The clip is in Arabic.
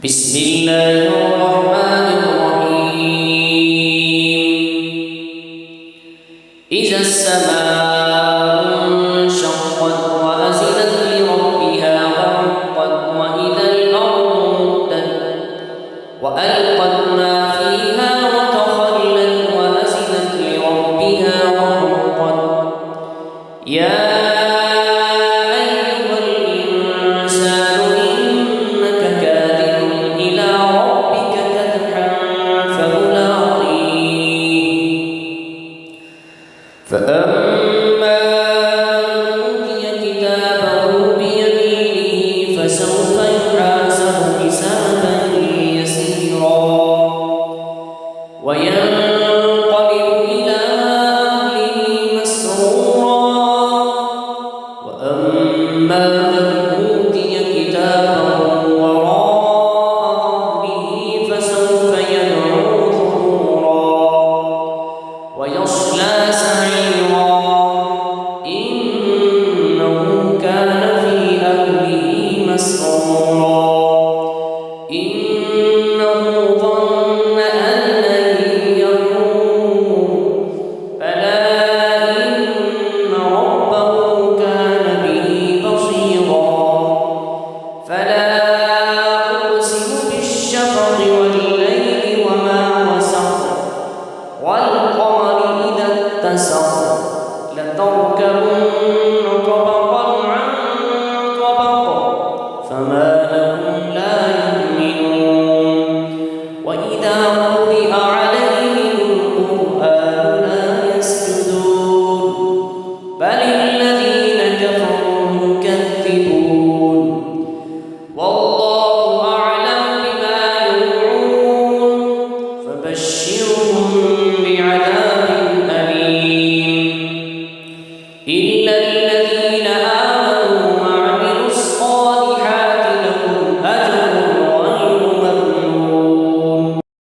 بسم الله الرحمن الرحيم. إذا السماء انشقت وأذنت لربها وحقت وإذا الأرض مدت وألقت ما فيها وتخلت وأذنت لربها وحقت. يا فأما من أوتي كتابه بيمينه فسوف يحاسب حسابا يسيرا وينقلب إلى أهله مسرورا. وأما من أوتي كتابه وراء ظهره فسوف يدعو ثبورا ويصلى سعيرا إنه كان في أهله مسرورا إنه ظن أن لن يحور بلى إن ربه كان به بصيرا. فلا أقسم بالشفق والليل وما وسق والقمر إذا اتسق لتركبن طبقا عن طبق فما لهم لا يؤمنون. وإذا قرئ عليهم القرآن لا يسجدون بل الذين كفروا يكذبون. والله أعلم بما يوعون فبشرهم بعذاب أليم إلا